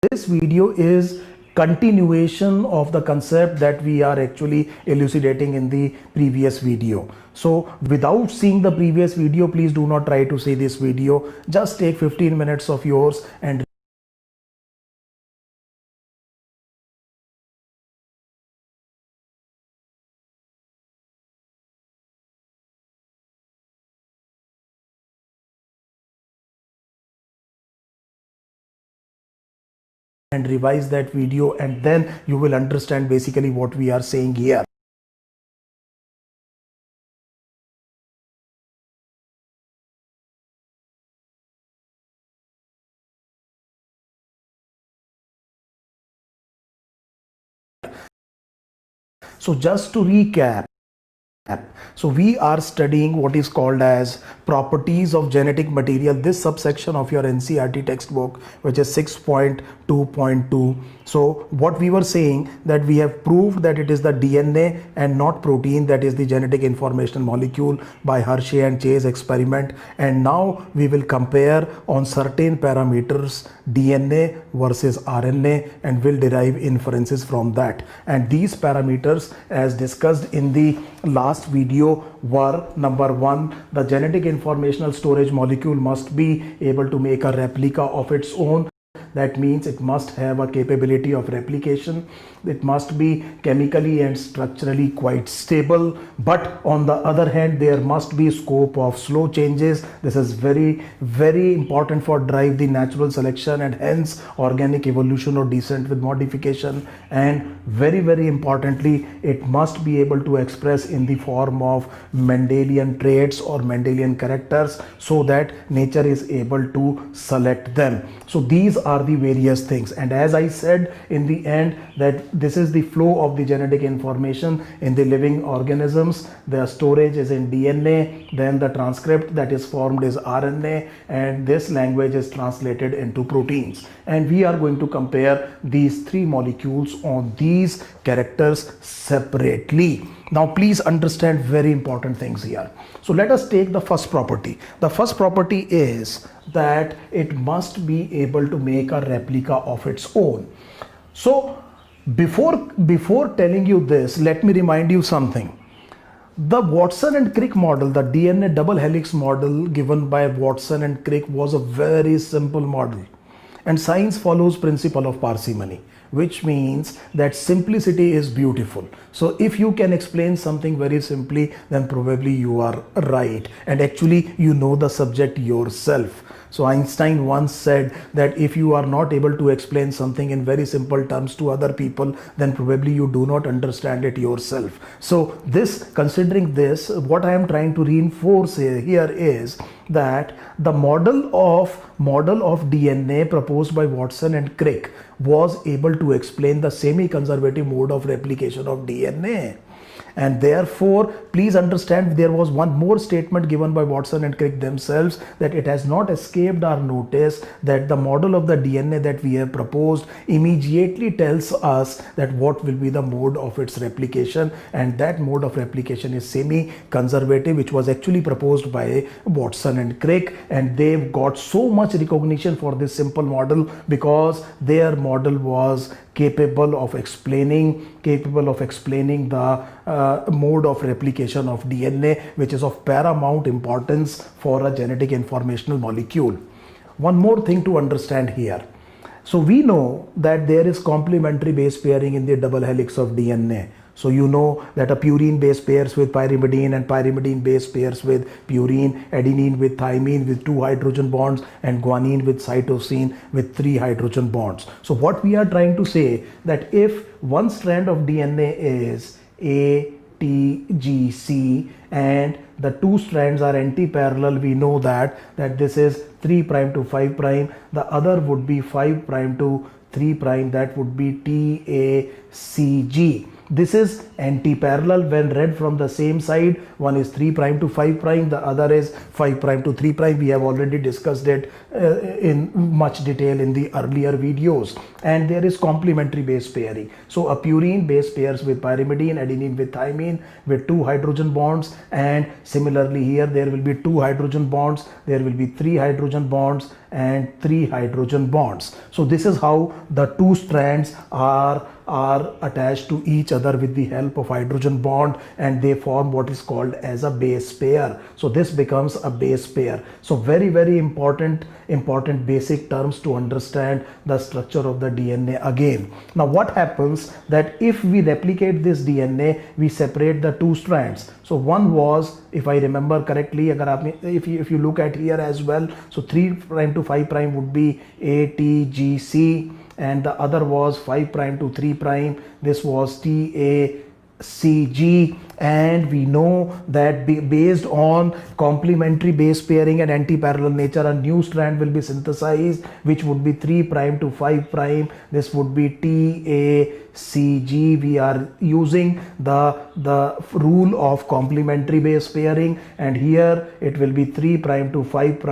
this video is continuation of the concept that we are actually elucidating in the previous video. So without seeing the previous video, please do not try to see this video. Just take 15 minutes of yours and revise that video, and then you will understand basically what we are saying here. So just to recap, so we are studying what is called as properties of genetic material, this subsection of your NCERT textbook, which is 6.2.2. So what we were saying, that we have proved that it is the DNA and not protein that is the genetic information molecule by Hershey and Chase experiment. And now we will compare on certain parameters DNA versus RNA, and will derive inferences from that. And these parameters, as discussed in the last video, were: number one, the genetic informational storage molecule must be able to make a replica of its own. That means it must have a capability of replication. It must be chemically and structurally quite stable. But on the other hand, there must be scope of slow changes. This is very, very important for drive the natural selection and hence organic evolution or descent with modification. And very, very importantly, it must be able to express in the form of Mendelian traits or Mendelian characters, so that nature is able to select them. So these are the various things. And as I said in the end, that this is the flow of the genetic information in the living organisms. The storage is in DNA, then the transcript that is formed is RNA, and this language is translated into proteins. And we are going to compare these three molecules on these characters separately. Now please understand very important things here. So let us take the first property. The first property is that it must be able to make a replica of its own. So before telling you this, let me remind you something. The Watson and Crick model, the DNA double helix model given by Watson and Crick, was a very simple model. And science follows principle of parsimony, which means that simplicity is beautiful. So if you can explain something very simply, then probably you are right, and actually you know the subject yourself. So Einstein once said that if you are not able to explain something in very simple terms to other people, then probably you do not understand it yourself. So considering this, what I am trying to reinforce here is that the model of DNA proposed by Watson and Crick was able to explain the semi-conservative mode of replication of DNA. And therefore, please understand, there was one more statement given by Watson and Crick themselves, that it has not escaped our notice that the model of the DNA that we have proposed immediately tells us that what will be the mode of its replication, and that mode of replication is semi-conservative, which was actually proposed by Watson and Crick. And they've got so much recognition for this simple model because their model was capable of explaining the mode of replication of DNA, which is of paramount importance for a genetic informational molecule. One more thing to understand here. So we know that there is complementary base pairing in the double helix of DNA. So you know that a purine base pairs with pyrimidine, and pyrimidine base pairs with purine, adenine with thymine with 2 hydrogen bonds, and guanine with cytosine with 3 hydrogen bonds. So what we are trying to say, that if one strand of DNA is ATGC and the two strands are anti-parallel, we know that this is 3' to 5', the other would be 5' to 3', that would be TACG. This is anti-parallel when read from the same side. One is 3' to 5', the other is 5' to 3'. We have already discussed it in much detail in the earlier videos. And there is complementary base pairing. So a purine base pairs with pyrimidine, adenine with thymine with 2 hydrogen bonds, and similarly here there will be 2 hydrogen bonds, there will be 3 hydrogen bonds, and 3 hydrogen bonds. So this is how the 2 strands are attached to each other with the help of hydrogen bond, and they form what is called as a base pair. So this becomes a base pair. So very important basic terms to understand the structure of the DNA again. Now what happens that if we replicate this DNA, we separate the 2 strands. So one was, if I remember correctly, if you look at here as well, so 3' to 5' would be ATGC, and the other was 5' to 3', this was TACG. And we know that based on complementary base pairing and anti-parallel nature, a new strand will be synthesized, which would be 3' to 5'. This would be TACG. We are using the rule of complementary base pairing, and here it will be 3' to 5'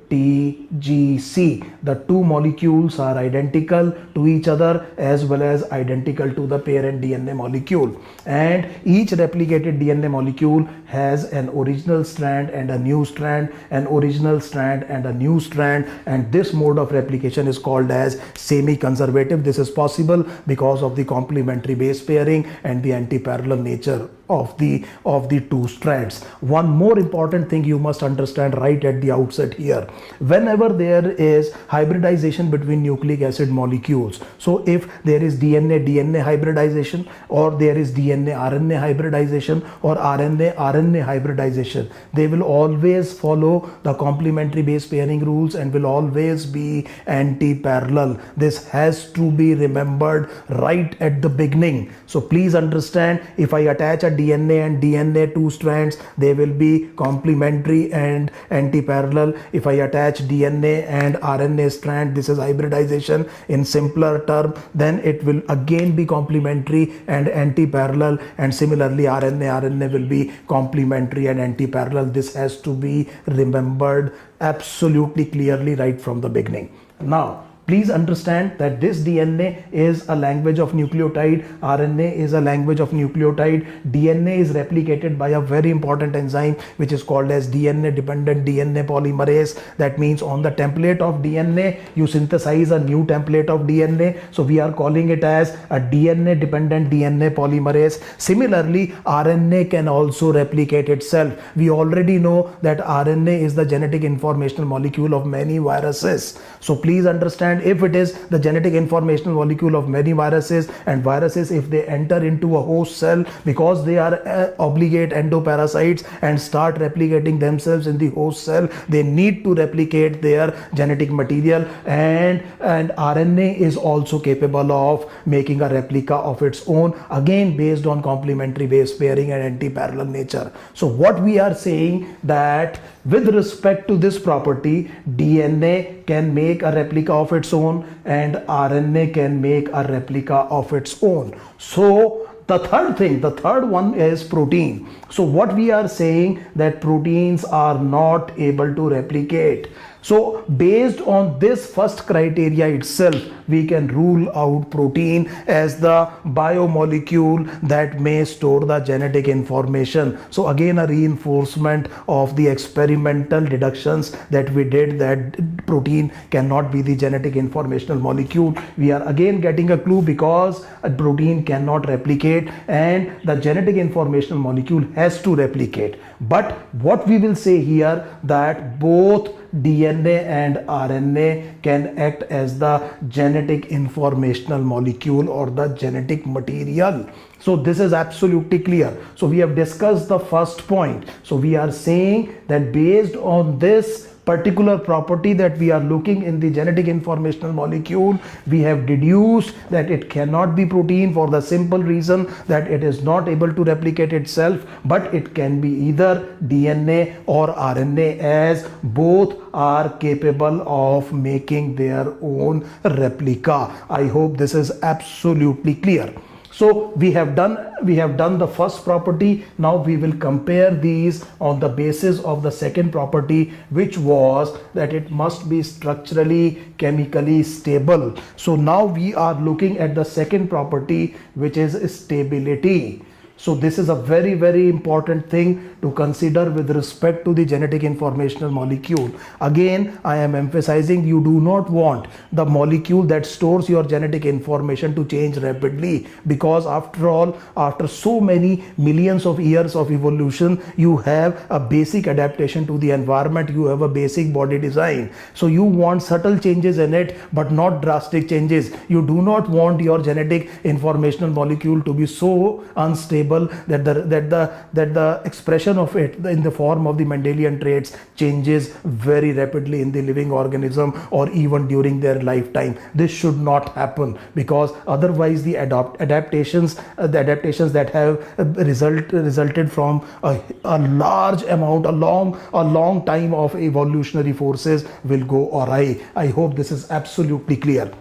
ATGC. The 2 molecules are identical to each other as well as identical to the parent DNA molecule, and each replicated DNA molecule has an original strand and a new strand, an original strand and a new strand, and this mode of replication is called as semi-conservative. This is possible because of the complementary base pairing and the anti-parallel nature of the 2 strands. One more important thing you must understand right at the outset here: whenever there is hybridization between nucleic acid molecules, so if there is DNA hybridization, or there is DNA RNA hybridization, or RNA hybridization, they will always follow the complementary base pairing rules and will always be anti-parallel. This has to be remembered right at the beginning. So please understand, if I attach a DNA and DNA 2 strands, they will be complementary and anti-parallel. If I attach DNA and RNA strand, this is hybridization in simpler term, then it will again be complementary and anti-parallel, and similarly RNA will be complementary and anti-parallel. This has to be remembered absolutely clearly right from the beginning. Now please understand that this DNA is a language of nucleotide, RNA is a language of nucleotide. DNA is replicated by a very important enzyme which is called as DNA dependent DNA polymerase. That means on the template of DNA you synthesize a new template of DNA, so we are calling it as a DNA dependent DNA polymerase. Similarly, RNA can also replicate itself. We already know that RNA is the genetic informational molecule of many viruses. So please understand, if it is the genetic informational molecule of many viruses, and viruses, if they enter into a host cell, because they are obligate endoparasites and start replicating themselves in the host cell, they need to replicate their genetic material, and RNA is also capable of making a replica of its own, again based on complementary base pairing and anti-parallel nature. So what we are saying, that with respect to this property, DNA can make a replica of its own and RNA can make a replica of its own. So the third one is protein. So what we are saying, that proteins are not able to replicate. So based on this first criteria itself, we can rule out protein as the biomolecule that may store the genetic information. So again, a reinforcement of the experimental deductions that we did, that protein cannot be the genetic informational molecule. We are again getting a clue, because a protein cannot replicate and the genetic informational molecule has to replicate. But what we will say here, that both DNA and RNA can act as the genetic informational molecule or the genetic material. So this is absolutely clear. So we have discussed the first point. So we are saying that based on this particular property that we are looking in the genetic informational molecule, we have deduced that it cannot be protein for the simple reason that it is not able to replicate itself, but it can be either DNA or RNA, as both are capable of making their own replica. I hope this is absolutely clear. So we have done the first property. Now we will compare these on the basis of the second property, which was that it must be structurally chemically stable. So now we are looking at the second property, which is stability. So this is a very, very important thing to consider with respect to the genetic informational molecule. Again, I am emphasizing you do not want the molecule that stores your genetic information to change rapidly, because after all, after so many millions of years of evolution, you have a basic adaptation to the environment, you have a basic body design. So you want subtle changes in it, but not drastic changes. You do not want your genetic informational molecule to be so unstable that the expression of it in the form of the Mendelian traits changes very rapidly in the living organism or even during their lifetime. This should not happen, because otherwise the adaptations that have resulted from a large amount, a long time of evolutionary forces will go awry. I hope this is absolutely clear.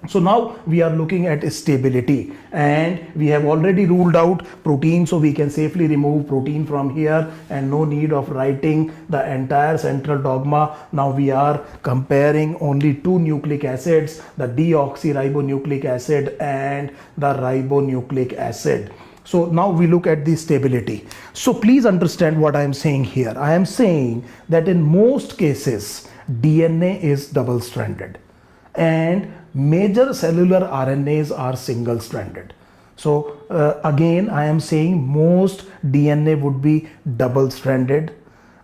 So now we are looking at stability, and we have already ruled out protein, so we can safely remove protein from here and no need of writing the entire central dogma. Now we are comparing only two nucleic acids, the deoxyribonucleic acid and the ribonucleic acid. So now we look at the stability. So please understand what I am saying here. I am saying that in most cases DNA is double stranded and major cellular RNAs are single stranded. So again, I am saying most DNA would be double stranded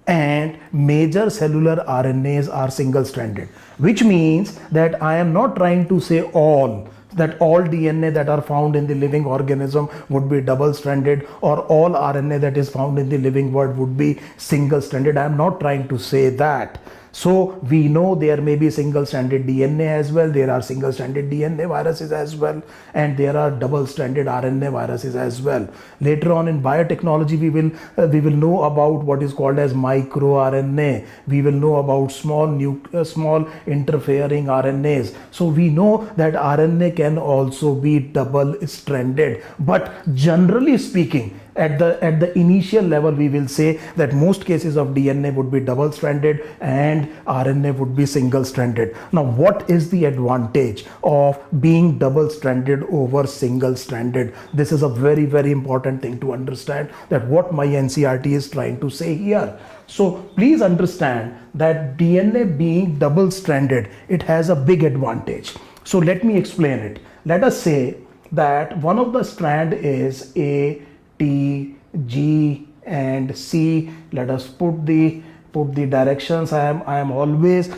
and major cellular RNAs are single stranded, which means that I am not trying to say all DNA that are found in the living organism would be double stranded, or all RNA that is found in the living world would be single stranded. I am not trying to say that. So we know there may be single-stranded DNA as well, there are single-stranded DNA viruses as well, and there are double-stranded RNA viruses as well. Later on in biotechnology, we will know about what is called as microRNA. We will know about small interfering RNAs. So we know that RNA can also be double-stranded, but generally speaking, at the initial level, we will say that most cases of DNA would be double stranded and RNA would be single stranded. Now, what is the advantage of being double stranded over single stranded? This is a very, very important thing to understand, that what my NCERT is trying to say here. So please understand that DNA being double stranded, it has a big advantage. So let me explain it. Let us say that one of the strand is A, T, G and C. Let us put the directions. I always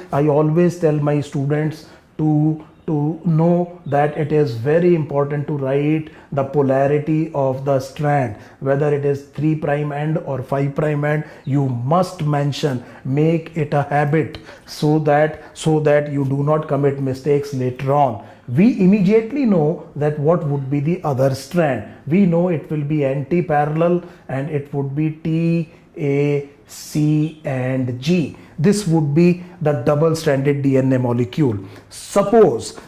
tell my students to know that it is very important to write the polarity of the strand, whether it is 3' end or 5' end. You must mention, make it a habit, so that you do not commit mistakes later on. We immediately know that what would be the other strand. We know it will be anti-parallel and it would be T, A, C and G. This would be the double-stranded DNA molecule. Suppose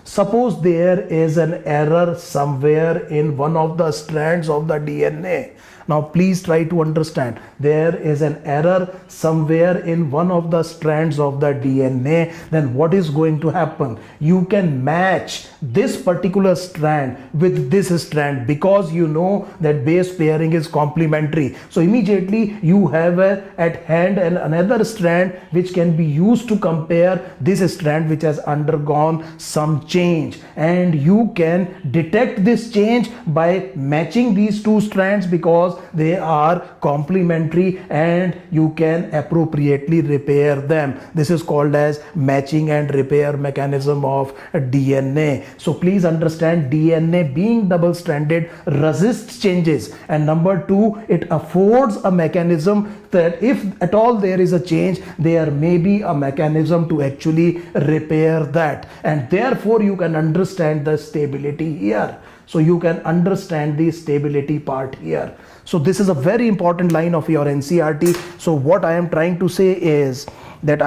there is an error somewhere in one of the strands of the DNA. Now please try to understand, there is an error somewhere in one of the strands of the DNA. Then what is going to happen? You can match this particular strand with this strand, because you know that base pairing is complementary. So immediately you have at hand another strand which can be used to compare this strand which has undergone some change, and you can detect this change by matching these two strands, because they are complementary and you can appropriately repair them. This is called as matching and repair mechanism of DNA. So please understand, DNA being double stranded resists changes, and number two, it affords a mechanism that if at all there is a change, there may be a mechanism to actually repair that, and therefore you can understand the stability here. So you can understand the stability part here. So this is a very important line of your NCERT. So what I am trying to say is that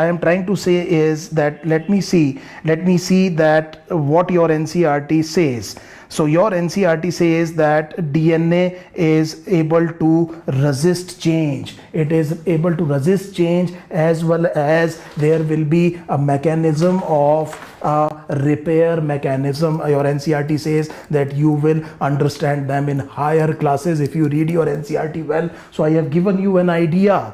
let me see that what your NCERT says. So your NCERT says that DNA is able to resist change. It is able to resist change, as well as there will be a mechanism of a repair mechanism. Your NCERT says that you will understand them in higher classes if you read your NCERT well. So I have given you an idea.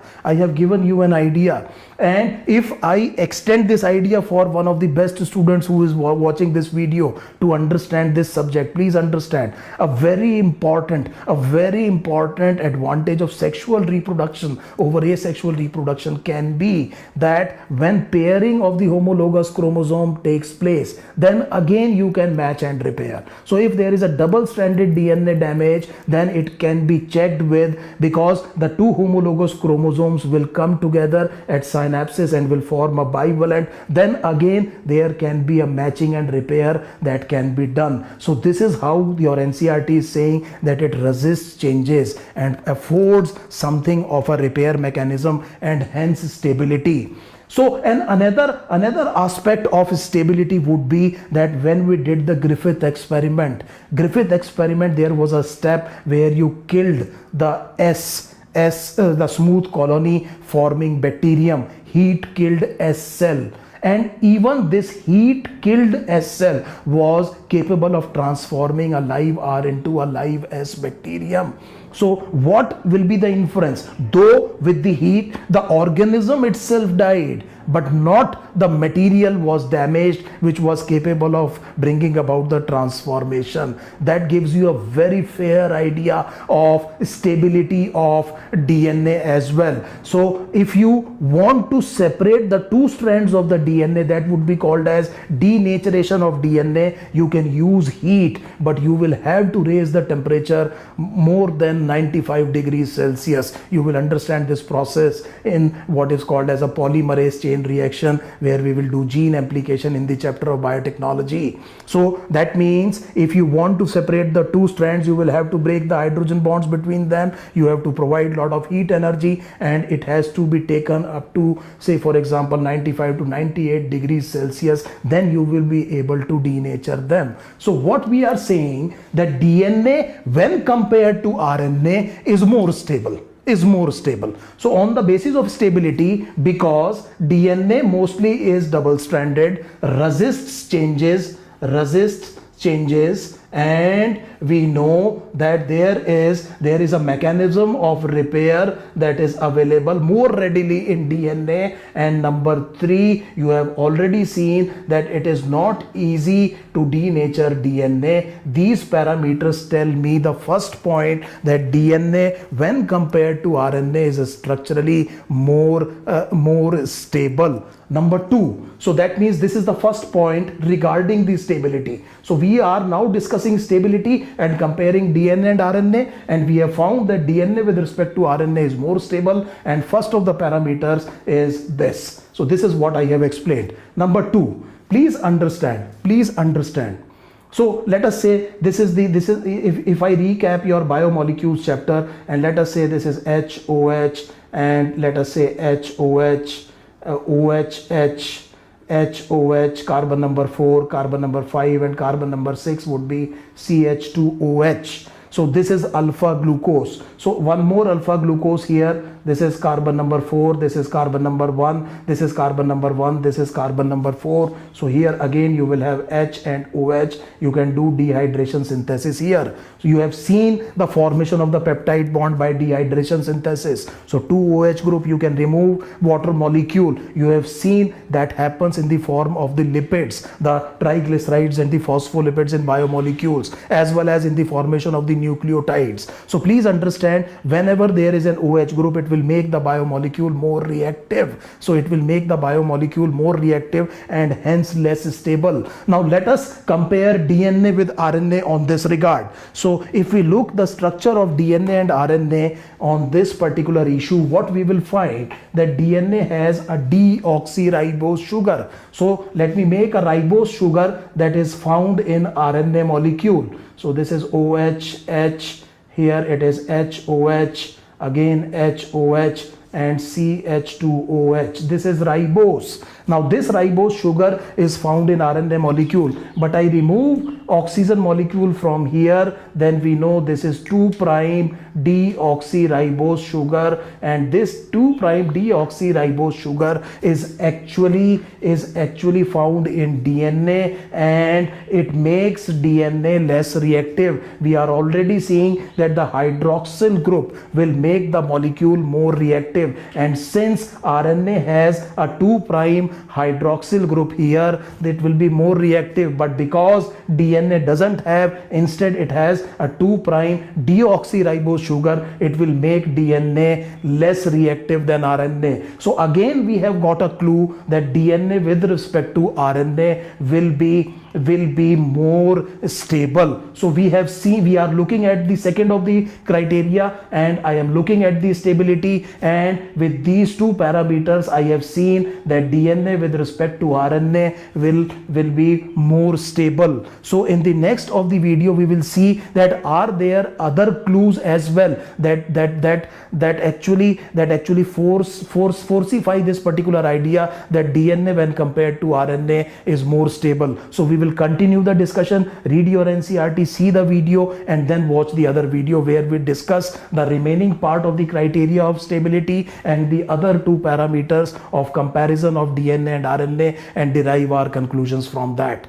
And if I extend this idea for one of the best students who is watching this video to understand this subject, please understand a very important advantage of sexual reproduction over asexual reproduction can be that when pairing of the homologous chromosome takes place, then again you can match and repair. So if there is a double-stranded DNA damage, then it can be checked with, because the two homologous chromosomes will come together at synapses and will form a bivalent, then again there can be a matching and repair that can be done. So this is how your NCERT is saying that it resists changes and affords something of a repair mechanism and hence stability. So, and another aspect of stability would be that when we did the Griffith experiment, there was a step where you killed the the smooth colony forming bacterium. Heat killed S cell, and even this heat killed S cell was capable of transforming a live R into a live S bacterium. So what will be the inference? Though with the heat the organism itself died, but not the material was damaged which was capable of bringing about the transformation. That gives you a very fair idea of stability of DNA as well. So if you want to separate the two strands of the DNA, that would be called as denaturation of DNA. You can use heat, but you will have to raise the temperature more than 95 degrees Celsius. You will understand this process in what is called as a polymerase chain reaction, where we will do gene amplification in the chapter of biotechnology. So that means if you want to separate the two strands, you will have to break the hydrogen bonds between them. You have to provide a lot of heat energy, and it has to be taken up to, say for example, 95 to 98 degrees Celsius. Then you will be able to denature them. So what we are saying, that DNA when compared to RNA is more stable. So on the basis of stability, because DNA mostly is double-stranded, resists changes, and we know that there is a mechanism of repair that is available more readily in DNA. And number 3, you have already seen that it is not easy to denature DNA. These parameters tell me the first point, that DNA when compared to RNA is structurally more stable. Number 2, so that means this is the first point regarding the stability. So we are now discussing stability and comparing DNA and RNA, and we have found that DNA with respect to RNA is more stable, and first of the parameters is this. So this is what I have explained. Number 2, please understand. So let us say if I recap your biomolecules chapter, and let us say this is HOH, and let us say HOH, OHH, HOH, carbon number 4, carbon number 5, and carbon number 6 would be CH2OH. So this is alpha glucose. So one more alpha glucose here. This is carbon number 4, this is carbon number 1, this is carbon number 1, this is carbon number 4. So here again you will have H and OH. You can do dehydration synthesis here. So you have seen the formation of the peptide bond by dehydration synthesis. So 2OH group, you can remove water molecule. You have seen that happens in the form of the lipids, the triglycerides and the phospholipids in biomolecules, as well as in the formation of the nucleotides. So please understand, whenever there is an OH group, it will make the biomolecule more reactive. So it will make the biomolecule more reactive and hence less stable. Now let us compare DNA with RNA on this regard. So if we look the structure of DNA and RNA on this particular issue, what we will find that DNA has a deoxyribose sugar. So let me make a ribose sugar that is found in RNA molecule. So this is OH, here it is HOH, again HOH, and CH2OH. This is ribose. Now this ribose sugar is found in RNA molecule, but I remove oxygen molecule from here, then we know this is 2' deoxyribose sugar, and this 2' deoxyribose sugar is actually found in DNA, and it makes DNA less reactive. We are already seeing that the hydroxyl group will make the molecule more reactive, and since RNA has a 2' hydroxyl group here, that will be more reactive. But because DNA doesn't have, instead it has a 2' deoxyribose sugar, it will make DNA less reactive than RNA. So again we have got a clue that DNA with respect to RNA will be more stable. So we have seen, we are looking at the second of the criteria, and I am looking at the stability, and with these two parameters I have seen that DNA with respect to RNA will be more stable. So in the next of the video we will see that are there other clues as well that actually falsify this particular idea that DNA when compared to RNA is more stable. So we will continue the discussion. Read your NCERT, see the video, and then watch the other video where we discuss the remaining part of the criteria of stability and the other two parameters of comparison of DNA and RNA and derive our conclusions from that.